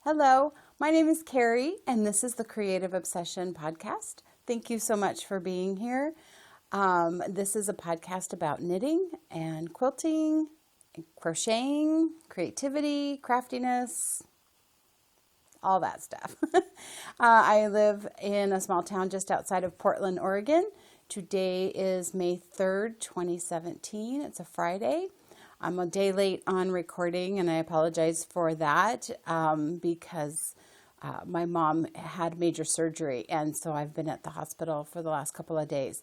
Hello, my name is Carrie, and this is the Creative Obsession podcast. Thank you so much for being here. This is a podcast about knitting and quilting, and crocheting, creativity, craftiness, all that stuff. I live in a small town just outside of Portland, Oregon. Today is May 3rd, 2017. It's a Friday. I'm a day late on recording, and I apologize for that because my mom had major surgery, and so I've been at the hospital for the last couple of days.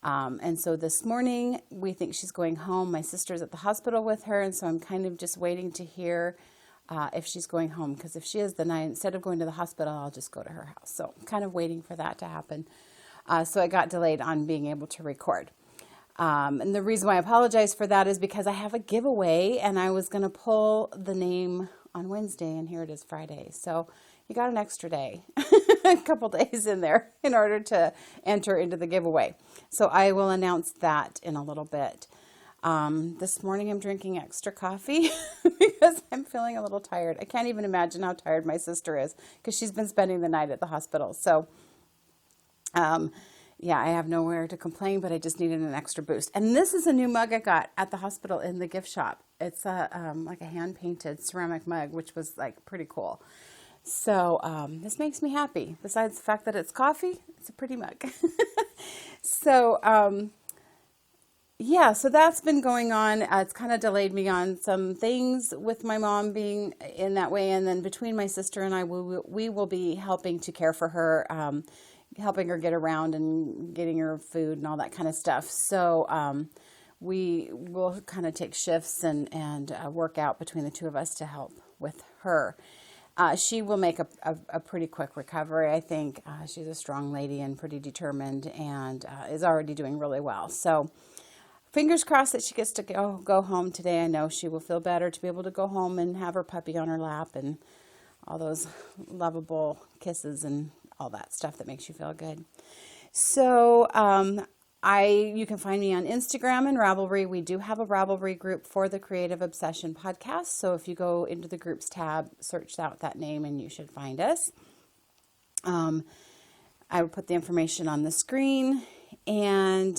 And so this morning, we think she's going home. My sister's at the hospital with her, and so I'm kind of just waiting to hear if she's going home, because if she is, then instead of going to the hospital, I'll just go to her house. So I'm kind of waiting for that to happen. So I got delayed on being able to record. And the reason why I apologize for that is because I have a giveaway, and I was going to pull the name on Wednesday, and here it is Friday. So you got an extra day, a couple days in there in order to enter into the giveaway. So I will announce that in a little bit. This morning I'm drinking extra coffee because I'm feeling a little tired. I can't even imagine how tired my sister is because she's been spending the night at the hospital. So, yeah, I have nowhere to complain, but I just needed an extra boost. And this is a new mug I got at the hospital in the gift shop. It's like a hand-painted ceramic mug, which was like pretty cool. So this makes me happy. Besides the fact that it's coffee, it's a pretty mug. So yeah, so that's been going on. It's kind of delayed me on some things with my mom being in that way. And then between my sister and I, we will be helping to care for her, helping her get around and getting her food and all that kind of stuff. So we will kind of take shifts and work out between the two of us to help with her. She will make a pretty quick recovery, I think. She's a strong lady and pretty determined, and is already doing really well. So fingers crossed that she gets to go home today. I know she will feel better to be able to go home and have her puppy on her lap and all those lovable kisses and all that stuff that makes you feel good. So you can find me on Instagram and Ravelry. We do have a Ravelry group for the Creative Obsession podcast. So if you go into the groups tab, search out that name and you should find us. I will put the information on the screen. And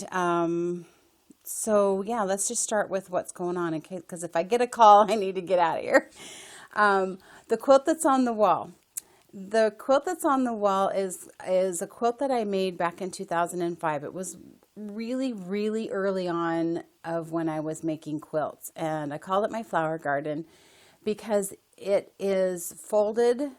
so yeah, let's just start with what's going on, because if I get a call, I need to get out of here. The quilt that's on the wall. The quilt that's on the wall is a quilt that I made back in 2005. It was really, really early on of when I was making quilts, and I called it my flower garden because it is folded,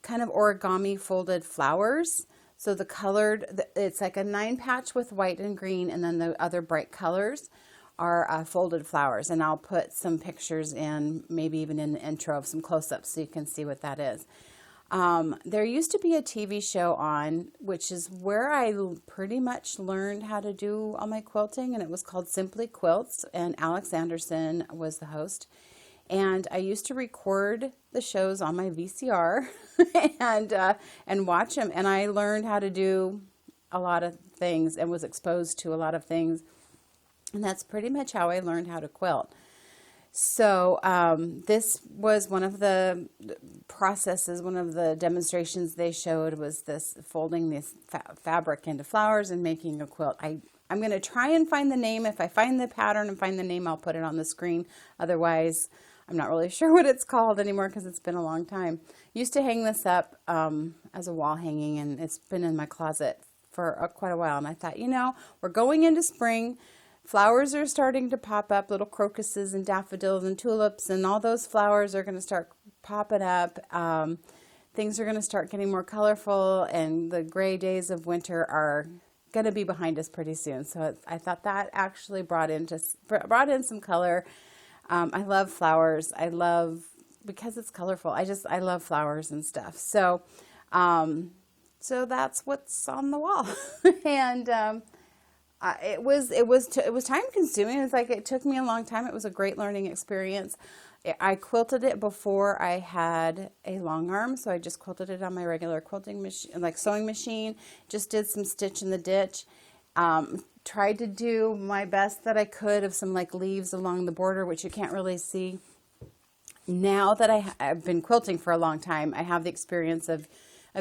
kind of origami folded flowers. So the colored, it's like a 9-patch with white and green, and then the other bright colors are folded flowers. And I'll put some pictures in, maybe even in the intro, of some close-ups so you can see what that is. There used to be a TV show on, which is where I pretty much learned how to do all my quilting, and it was called Simply Quilts, and Alex Anderson was the host. And I used to record the shows on my VCR and watch them, and I learned how to do a lot of things and was exposed to a lot of things, and that's pretty much how I learned how to quilt. So this was one of the processes, one of the demonstrations they showed was this folding this fabric into flowers and making a quilt. I'm going to try and find the name. If I find the pattern and find the name, I'll put it on the screen. Otherwise, I'm not really sure what it's called anymore because it's been a long time. Used to hang this up as a wall hanging, and it's been in my closet for quite a while. And I thought, we're going into spring. Flowers are starting to pop up, little crocuses and daffodils and tulips, and all those flowers are going to start popping up. Things are going to start getting more colorful, and the gray days of winter are going to be behind us pretty soon. So I thought that actually brought in some color. I love flowers. Because it's colorful. I love flowers and stuff. So that's what's on the wall. And It was time consuming. It's like it took me a long time. It was a great learning experience. I quilted it before I had a long arm, so I just quilted it on my regular quilting machine, like sewing machine. Just did some stitch in the ditch. Tried to do my best that I could of some like leaves along the border, which you can't really see. Now that I've been quilting for a long time, I have the experience of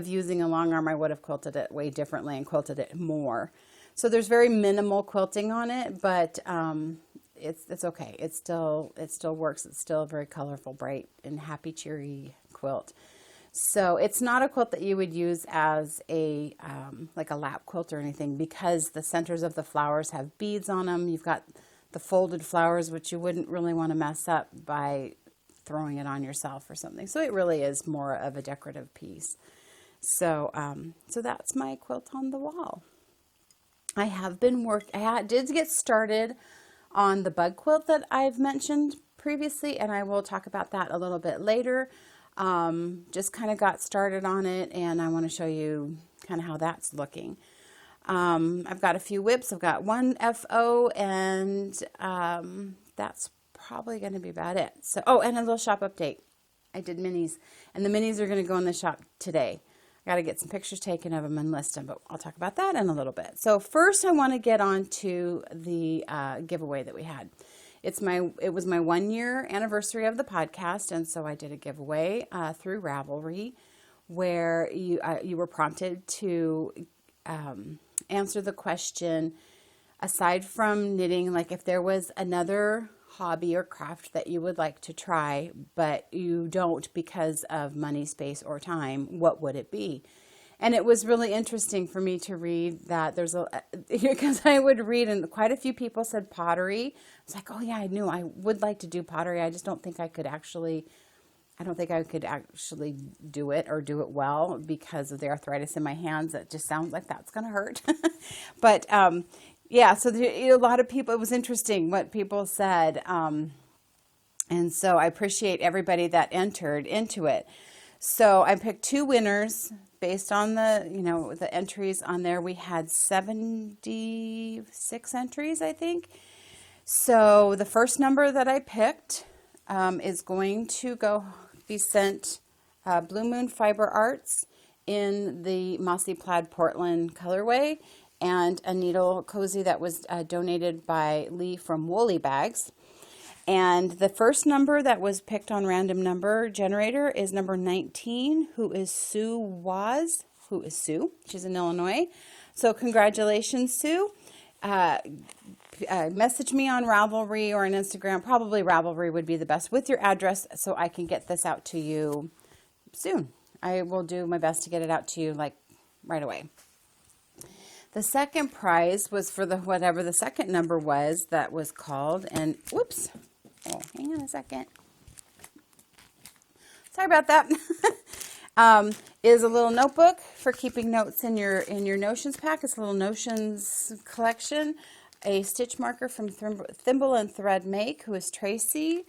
using a long arm. I would have quilted it way differently and quilted it more. So there's very minimal quilting on it, but it's okay. It still works. It's still a very colorful, bright, and happy, cheery quilt. So it's not a quilt that you would use as a like a lap quilt or anything, because the centers of the flowers have beads on them. You've got the folded flowers, which you wouldn't really want to mess up by throwing it on yourself or something. So it really is more of a decorative piece. So so that's my quilt on the wall. I have been did get started on the bug quilt that I've mentioned previously, and I will talk about that a little bit later. Just kind of got started on it, and I want to show you kind of how that's looking. I've got a few whips. I've got one FO, and that's probably going to be about it. So, oh, and a little shop update. I did minis, and the minis are going to go in the shop today. I got to get some pictures taken of them and list them, but I'll talk about that in a little bit. So first I want to get on to the giveaway that we had. It was my 1 year anniversary of the podcast, and so I did a giveaway through Ravelry, where you were prompted to answer the question, aside from knitting, like if there was another hobby or craft that you would like to try, but you don't because of money, space, or time, what would it be? And it was really interesting for me to read that because I would read, and quite a few people said pottery. I was like, oh yeah, I knew I would like to do pottery. I just don't think I could actually do it or do it well because of the arthritis in my hands. It just sounds like that's going to hurt. But, yeah, so a lot of people, it was interesting what people said. And so I appreciate everybody that entered into it. So I picked 2 winners based on the entries on there. We had 76 entries, I think. So the first number that I picked is going to be sent Blue Moon Fiber Arts in the Mossy Plaid Portland colorway, and a needle cozy that was donated by Lee from Woolly Bags. And the first number that was picked on random number generator is number 19, who is Sue Waz, She's in Illinois. So congratulations, Sue. Message me on Ravelry or on Instagram. Probably Ravelry would be the best, with your address, so I can get this out to you soon. I will do my best to get it out to you like right away. The second prize was for whatever the second number was that was called, and whoops, oh, hang on a second. Sorry about that. Is a little notebook for keeping notes in your Notions pack. It's a little Notions collection. A stitch marker from Thimble and Thread Make, who is Tracy.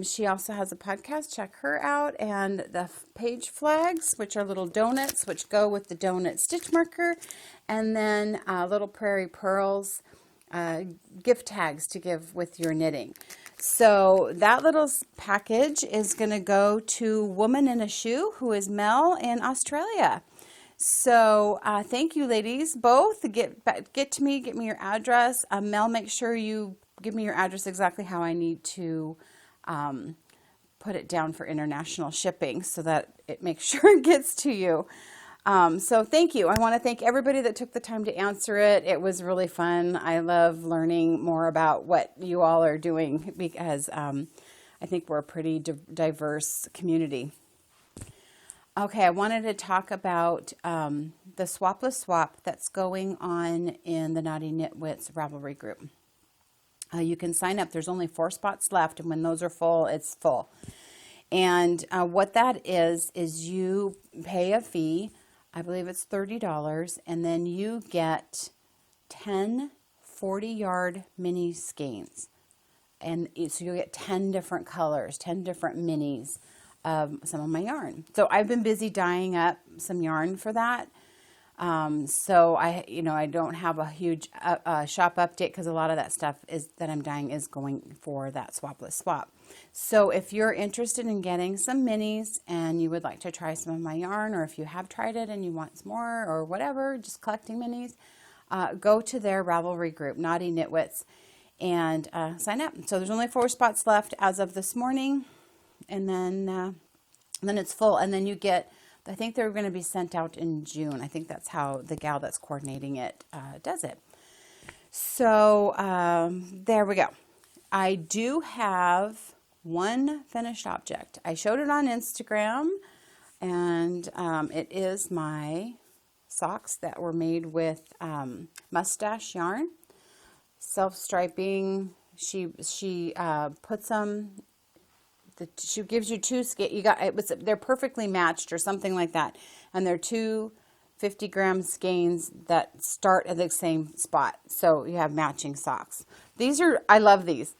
She also has a podcast. Check her out. And the page flags, which are little donuts, which go with the donut stitch marker. And then little Prairie Pearls gift tags to give with your knitting. So that little package is going to go to Woman in a Shoe, who is Mel in Australia. So thank you, ladies, both. Get to me, get me your address. Mel, make sure you give me your address exactly how I need to put it down for international shipping so that it makes sure it gets to you. So thank you. I want to thank everybody that took the time to answer it. It was really fun. I love learning more about what you all are doing because I think we're a pretty diverse community. Okay, I wanted to talk about the Swapless Swap that's going on in the Naughty Knitwits Ravelry group. You can sign up. There's only 4 spots left, and when those are full, it's full. And what that is you pay a fee. I believe it's $30, and then you get 10 40-yard mini skeins. And so you'll get 10 different colors, 10 different minis of some of my yarn. So I've been busy dyeing up some yarn for that. So I don't have a huge shop update because a lot of that stuff that I'm dyeing is going for that swapless swap. So if you're interested in getting some minis and you would like to try some of my yarn, or if you have tried it and you want some more or whatever, just collecting minis, go to their Ravelry group, Naughty Knitwits, and sign up. So there's only 4 spots left as of this morning, and then it's full, and then you get, I think they're going to be sent out in June. I think that's how the gal that's coordinating it does it. So there we go. I do have one finished object. I showed it on Instagram, and it is my socks that were made with mustache yarn, self-striping. She puts them. She gives you 2 skeins. They're perfectly matched or something like that, and they're 2 50-gram skeins that start at the same spot, so you have matching socks. I love these.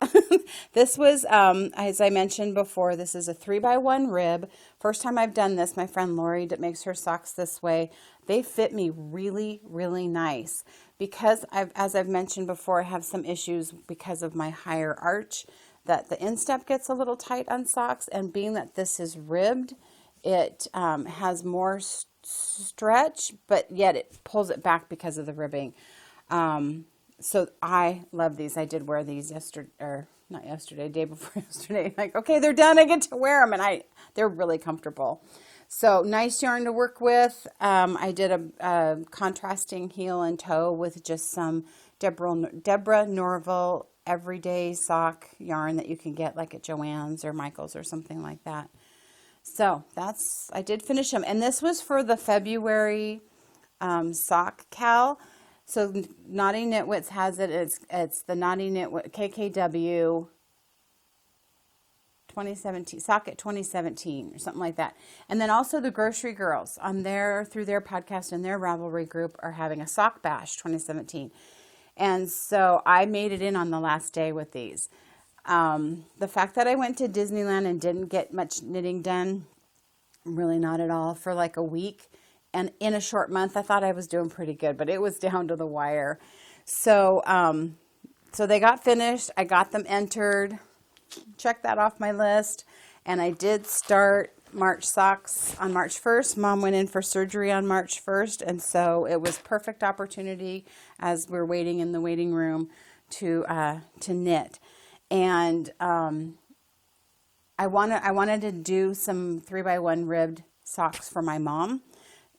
This was, as I mentioned before, this is a 3x1 rib. First time I've done this. My friend Lori that makes her socks this way. They fit me really, really nice because as I've mentioned before, I have some issues because of my higher arch, that the instep gets a little tight on socks, and being that this is ribbed, it has more stretch, but yet it pulls it back because of the ribbing. So I love these. I did wear these day before yesterday. Like, okay, they're done. I get to wear them, and they're really comfortable. So nice yarn to work with. I did a contrasting heel and toe with just some Deborah Norville everyday sock yarn that you can get like at Joann's or Michael's or something like that. So I did finish them, and this was for the February sock cal. So Naughty Knitwits has it. It's the Naughty Knitwit KKW 2017 socket 2017 or something like that. And then also the Grocery Girls through their podcast and their Ravelry group are having a sock bash 2017. And so I made it in on the last day with these. The fact that I went to Disneyland and didn't get much knitting done, really not at all, for like a week, and in a short month, I thought I was doing pretty good, but it was down to the wire. So, so they got finished. I got them entered. Check that off my list. And I did start March socks on March 1st. Mom went in for surgery on March 1st, and so it was perfect opportunity as we're waiting in the waiting room to knit. And I wanted to do some 3x1 ribbed socks for my mom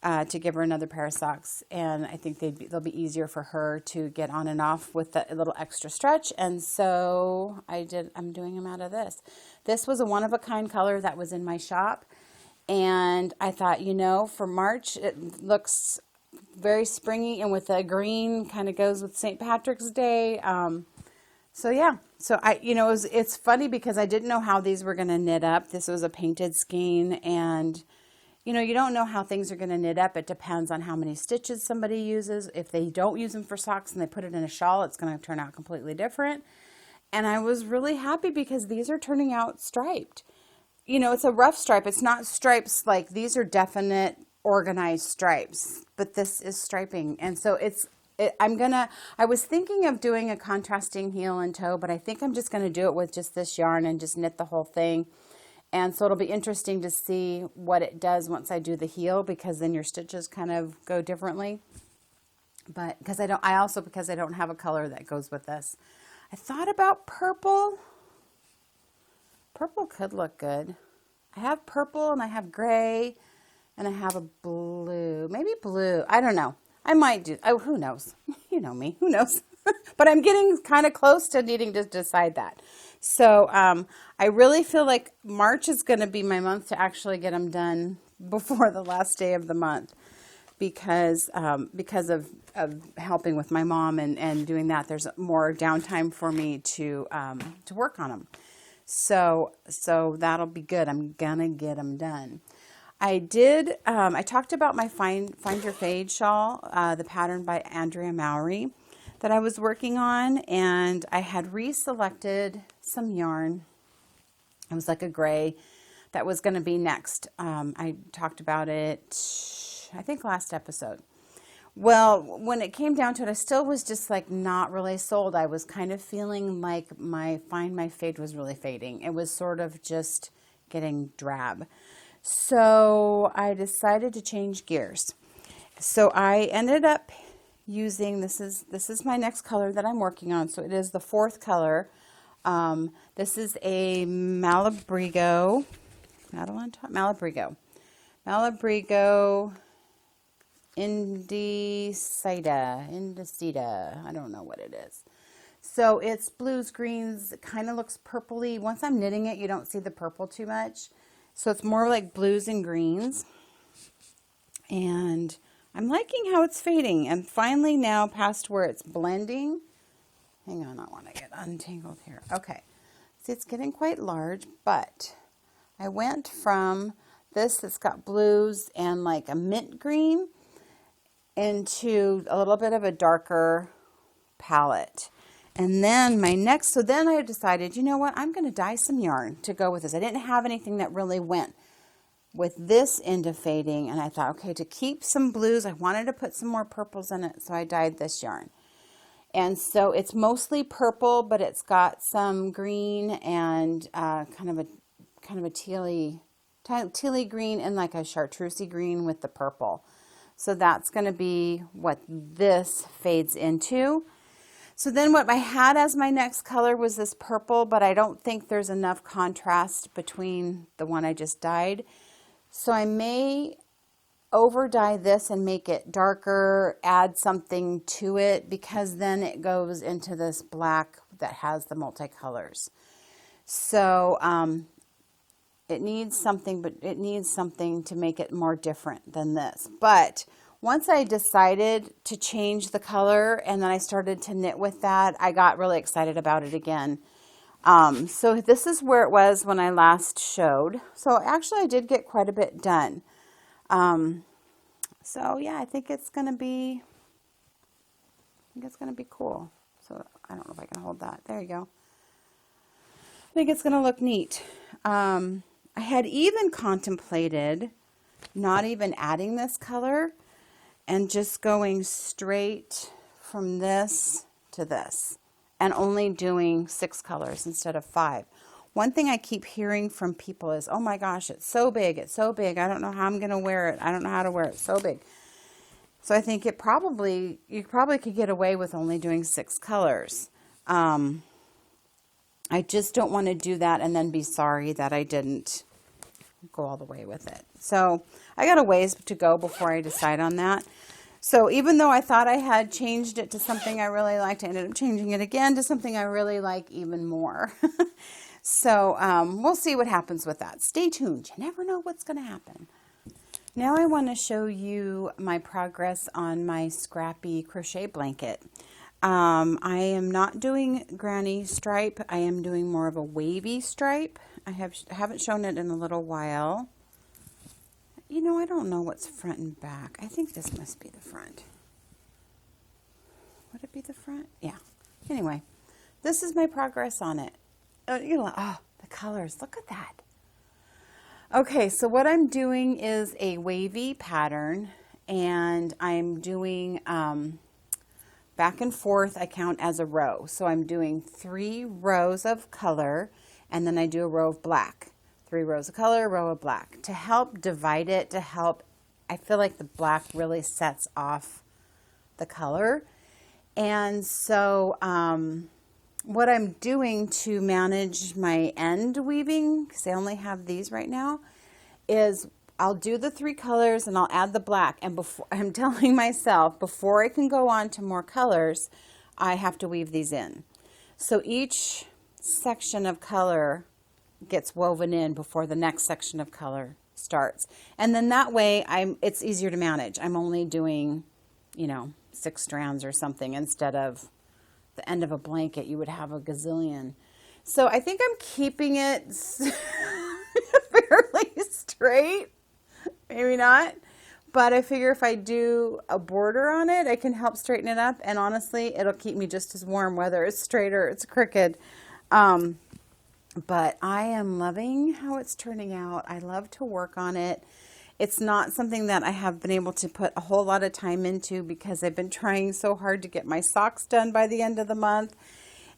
to give her another pair of socks, and I think they'll be easier for her to get on and off with a little extra stretch. And so I'm doing them out of this. This was a one-of-a-kind color that was in my shop, and I thought, for March it looks very springy, and with the green kind of goes with St. Patrick's Day. So yeah, so it's funny because I didn't know how these were going to knit up. This was a painted skein, and you don't know how things are going to knit up. It depends on how many stitches somebody uses. If they don't use them for socks and they put it in a shawl, it's going to turn out completely different. And I was really happy because these are turning out striped. It's a rough stripe. It's not stripes like these are definite organized stripes, but this is striping. And so I was thinking of doing a contrasting heel and toe, but I think I'm just going to do it with just this yarn and just knit the whole thing. And so it'll be interesting to see what it does once I do the heel, because then your stitches kind of go differently. But because I don't have a color that goes with this. I thought about purple. Purple could look good. I have purple and I have gray and I have a blue. Maybe blue. I don't know. I might do. Oh, who knows? You know me. Who knows? But I'm getting kind of close to needing to decide that. So I really feel like March is going to be my month to actually get them done before the last day of the month, because of helping with my mom and doing that. There's more downtime for me to work on them. So that'll be good. I'm gonna get them done. I talked about my Find Your Fade shawl, the pattern by Andrea Mowry that I was working on, and I had reselected some yarn. It was like a gray that was going to be next. I talked about it, I think, last episode. Well, when it came down to it, I still was just like not really sold. I was kind of feeling like my Find My Fade was really fading. It was sort of just getting drab. So I decided to change gears. So I ended up using, this is my next color that I'm working on. So it is the fourth color. This is a Malabrigo, Malabrigo Indicida. I don't know what it is. So it's blues, greens. It kind of looks purpley. Once I'm knitting it, you don't see the purple too much. So it's more like blues and greens. And I'm liking how it's fading. And finally now past where it's blending. Hang on, I want to get untangled here. Okay. See, it's getting quite large, but I went from this that's got blues and like a mint green into a little bit of a darker palette. And then my next, so then I decided, you know what, I'm going to dye some yarn to go with this. I didn't have anything that really went with this into fading, and I thought, okay, to keep some blues, I wanted to put some more purples in it, so I dyed this yarn. And so it's mostly purple, but it's got some green and kind of a tealy green and like a chartreusey green with the purple. So that's going to be what this fades into. So then what I had as my next color was this purple, but I don't think there's enough contrast between the one I just dyed. So I may over dye this and make it darker, add something to it, because then it goes into this black that has the multicolors. So it needs something, but it needs something to make it more different than this. But once I decided to change the color and then I started to knit with that, I got really excited about it again. So this is where it was when I last showed. So actually I did get quite a bit done. So yeah, I think it's going to be cool. So I don't know if I can hold that. There you go. I think it's going to look neat. I had even contemplated not even adding this color and just going straight from this to this and only doing 6 colors instead of 5. One thing I keep hearing from people is, oh my gosh, it's so big. It's so big. I don't know how I'm going to wear it. I don't know how to wear it. It's so big. So I think you probably could get away with only doing 6 colors. I just don't want to do that and then be sorry that I didn't go all the way with it. So I got a ways to go before I decide on that. So even though I thought I had changed it to something I really liked, I ended up changing it again to something I really like even more. So we'll see what happens with that. Stay tuned. You never know what's going to happen. Now I want to show you my progress on my Scrappy crochet blanket. I am not doing granny stripe. I am doing more of a wavy stripe. I haven't shown it in a little while. You know, I don't know what's front and back. I think this must be the front. Would it be the front? Yeah. Anyway, this is my progress on it. Oh, the colors. Look at that. Okay, so what I'm doing is a wavy pattern, and I'm doing back and forth. I count as a row. So I'm doing 3 rows of color, and then I do a row of black. 3 rows of color, row of black. To help divide it, I feel like the black really sets off the color. And so what I'm doing to manage my end weaving, because I only have these right now, is I'll do the 3 colors and I'll add the black. And before, I'm telling myself, before I can go on to more colors, I have to weave these in. So each section of color gets woven in before the next section of color starts. And then that way it's easier to manage. I'm only doing, 6 strands or something instead of the end of a blanket. You would have a gazillion. So I think I'm keeping it fairly straight. Maybe not. But I figure if I do a border on it, I can help straighten it up. And honestly, it'll keep me just as warm, whether it's straight or it's crooked. But I am loving how it's turning out. I love to work on it. It's not something that I have been able to put a whole lot of time into because I've been trying so hard to get my socks done by the end of the month.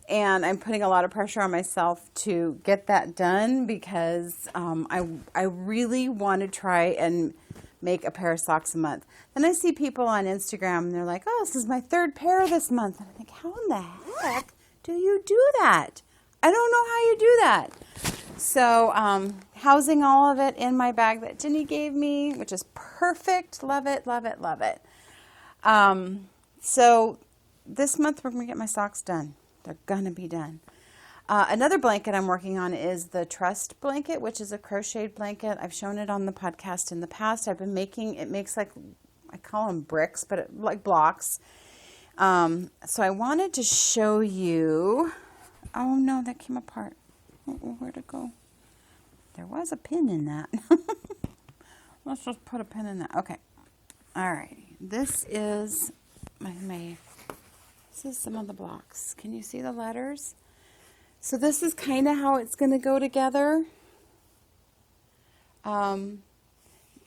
And I'm putting a lot of pressure on myself to get that done because I really want to try and make a pair of socks a month. Then I see people on Instagram and they're like, oh, this is my 3rd pair this month. And I think, how in the heck do you do that? I don't know how you do that. So housing all of it in my bag that Jenny gave me, which is perfect. Love it, love it, love it. So this month we're going to get my socks done. They're going to be done. Another blanket I'm working on is the Trust blanket, which is a crocheted blanket. I've shown it on the podcast in the past. I've been making, it makes like, I call them bricks, but like blocks. So I wanted to show you, oh no, that came apart. Where'd it go? There was a pin in that. Let's just put a pin in that. Okay. All right. This is this is some of the blocks. Can you see the letters? So this is kind of how it's going to go together.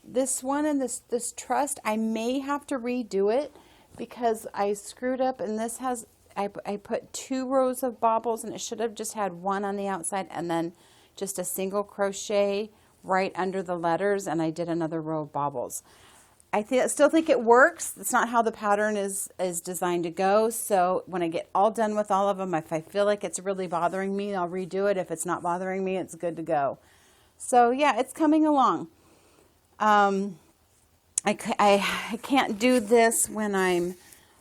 This one and this Trust, I may have to redo it because I screwed up, and this has, I put 2 rows of bobbles, and it should have just had 1 on the outside and then just a single crochet right under the letters, and I did another row of bobbles. I still think it works. It's not how the pattern is designed to go. So when I get all done with all of them, if I feel like it's really bothering me, I'll redo it. If it's not bothering me, it's good to go. So yeah, it's coming along. I can't do this when I'm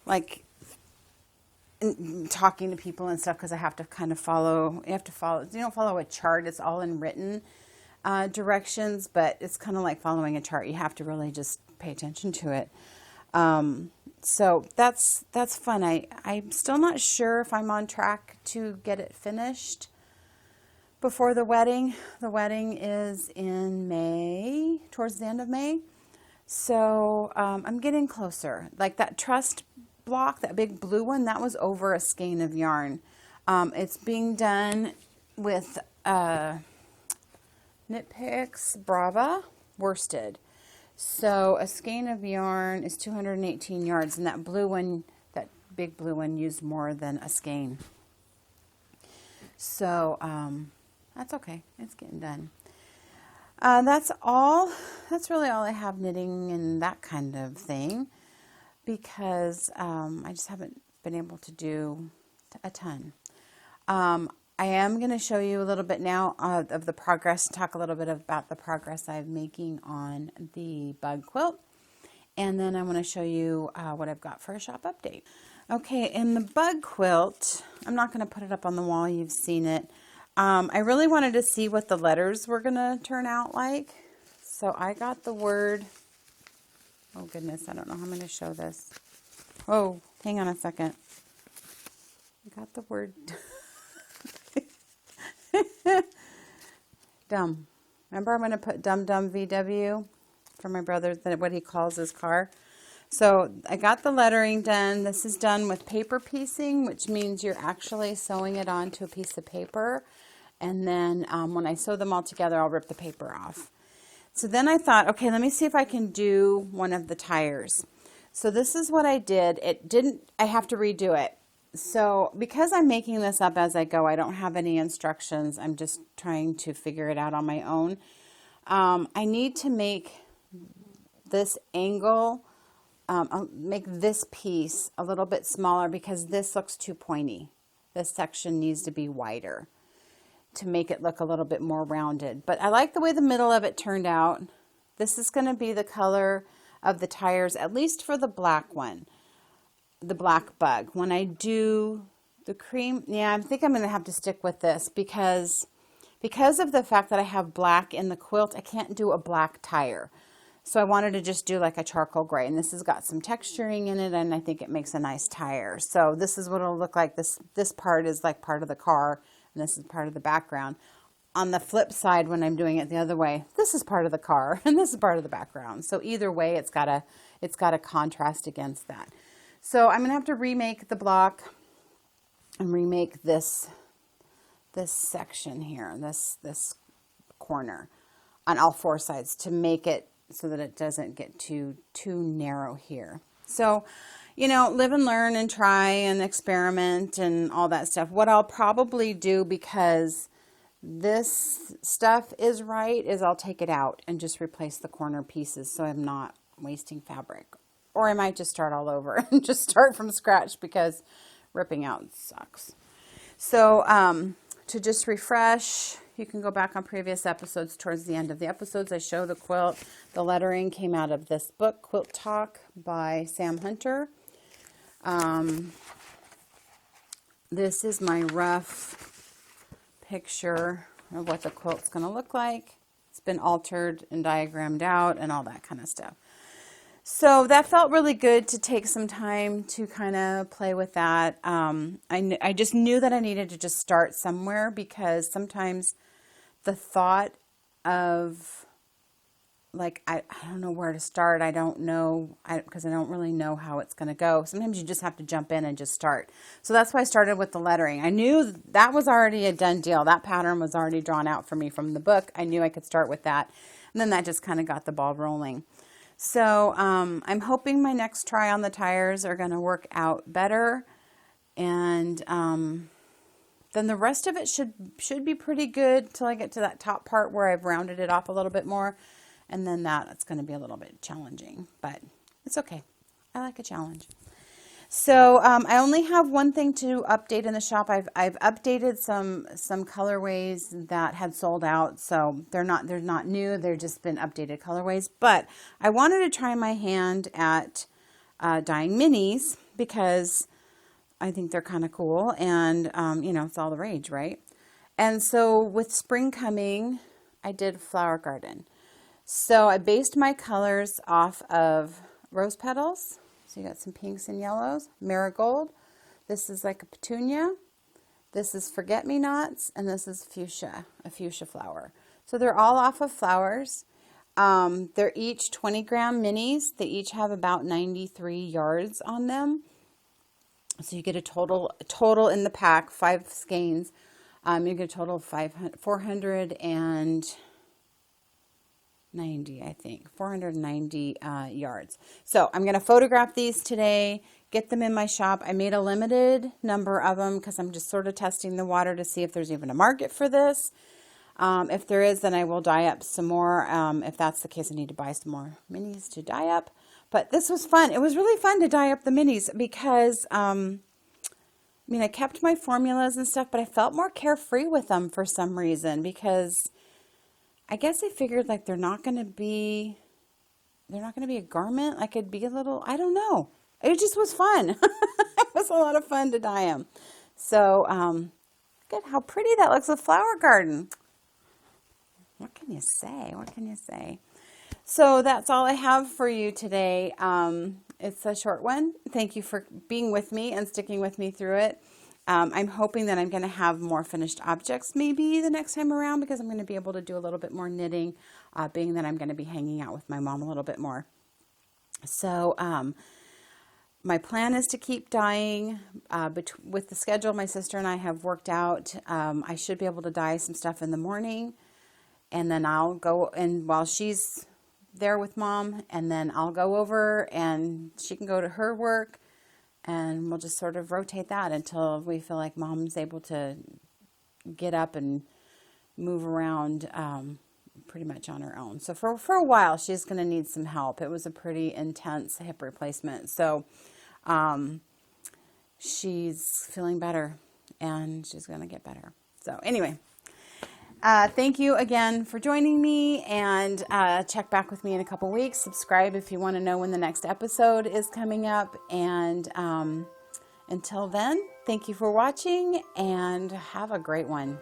like talking to people and stuff because I have to kind of follow. You don't follow a chart. It's all in written directions, but it's kind of like following a chart. You have to really just pay attention to it. So that's fun. I'm still not sure if I'm on track to get it finished before the wedding. The wedding is in May, towards the end of May. So I'm getting closer. Like that Trust block, that big blue one, that was over a skein of yarn. It's being done with Knit Picks Brava worsted. So a skein of yarn is 218 yards, and that blue one, that big blue one, used more than a skein. So that's okay. It's getting done. That's all. That's really all I have knitting and that kind of thing, because I just haven't been able to do a ton. I am going to show you a little bit now of the progress, talk a little bit about the progress I'm making on the bug quilt. And then I want to show you what I've got for a shop update. Okay, in the bug quilt, I'm not going to put it up on the wall. You've seen it. I really wanted to see what the letters were going to turn out like. So I got the word, oh goodness, I don't know how I'm going to show this. Oh, hang on a second. I got the word dumb. Remember, I'm going to put Dum Dum VW for my brother, what he calls his car. So I got the lettering done. This is done with paper piecing, which means you're actually sewing it onto a piece of paper. And then when I sew them all together, I'll rip the paper off. So then I thought, okay, let me see if I can do one of the tires. So this is what I did. I have to redo it. So because I'm making this up as I go, I don't have any instructions. I'm just trying to figure it out on my own. I need to make this angle, I'll make this piece a little bit smaller because this looks too pointy. This section needs to be wider to make it look a little bit more rounded. But I like the way the middle of it turned out. This is going to be the color of the tires, at least for the black one. The black bug. When I do the cream, yeah, I think I'm going to have to stick with this because of the fact that I have black in the quilt, I can't do a black tire. So I wanted to just do like a charcoal gray, and this has got some texturing in it, and I think it makes a nice tire. So this is what it'll look like. This part is like part of the car, and this is part of the background. On the flip side, when I'm doing it the other way, this is part of the car, and this is part of the background. So either way, it's got a contrast against that. So I'm going to have to remake the block and remake this section here, this corner on all 4 sides to make it so that it doesn't get too narrow here. So, you know, live and learn and try and experiment and all that stuff. What I'll probably do, because this stuff is right, is I'll take it out and just replace the corner pieces so I'm not wasting fabric. Or I might just start all over and just start from scratch, because ripping out sucks. So to just refresh, you can go back on previous episodes. Towards the end of the episodes, I show the quilt. The lettering came out of this book, Quilt Talk by Sam Hunter. This is my rough picture of what the quilt's going to look like. It's been altered and diagrammed out and all that kind of stuff. So that felt really good to take some time to kind of play with that. I just knew that I needed to just start somewhere, because sometimes the thought of, like, I don't know where to start. I don't know, because I don't really know how it's going to go. Sometimes you just have to jump in and just start. So that's why I started with the lettering. I knew that was already a done deal. That pattern was already drawn out for me from the book. I knew I could start with that. And then that just kind of got the ball rolling. So I'm hoping my next try on the tires are going to work out better. And then the rest of it should be pretty good till I get to that top part where I've rounded it off a little bit more. And then it's going to be a little bit challenging, but it's okay. I like a challenge. So I only have one thing to update in the shop. I've updated some colorways that had sold out, so they're not new. They're just been updated colorways. But I wanted to try my hand at dyeing minis, because I think they're kind of cool, and you know, it's all the rage, right? And so with spring coming, I did flower garden. So I based my colors off of rose petals. So you got some pinks and yellows, marigold. This is like a petunia. This is forget-me-nots, and this is fuchsia, a fuchsia flower. So they're all off of flowers. They're each 20-gram minis. They each have about 93 yards on them. So you get a total in the pack, 5 skeins. You get a total of 490, I think, 490 yards. So I'm going to photograph these today, get them in my shop. I made a limited number of them because I'm just sort of testing the water to see if there's even a market for this. If there is, then I will dye up some more. If that's the case, I need to buy some more minis to dye up. But this was fun. It was really fun to dye up the minis, because I mean, I kept my formulas and stuff, but I felt more carefree with them for some reason, because I guess I figured, like, they're not going to be a garment. I could be a little, I don't know. It just was fun. It was a lot of fun to dye them. So, look at how pretty that looks with flower garden. What can you say? What can you say? So that's all I have for you today. It's a short one. Thank you for being with me and sticking with me through it. I'm hoping that I'm going to have more finished objects maybe the next time around, because I'm going to be able to do a little bit more knitting, being that I'm going to be hanging out with my mom a little bit more. So my plan is to keep dyeing with the schedule my sister and I have worked out. I should be able to dye some stuff in the morning, and then I'll go, and while she's there with mom, and then I'll go over and she can go to her work. And we'll just sort of rotate that until we feel like mom's able to get up and move around pretty much on her own. So for a while, she's going to need some help. It was a pretty intense hip replacement. So she's feeling better, and she's going to get better. So anyway, thank you again for joining me, and check back with me in a couple weeks. Subscribe if you want to know when the next episode is coming up. And until then, thank you for watching, and have a great one.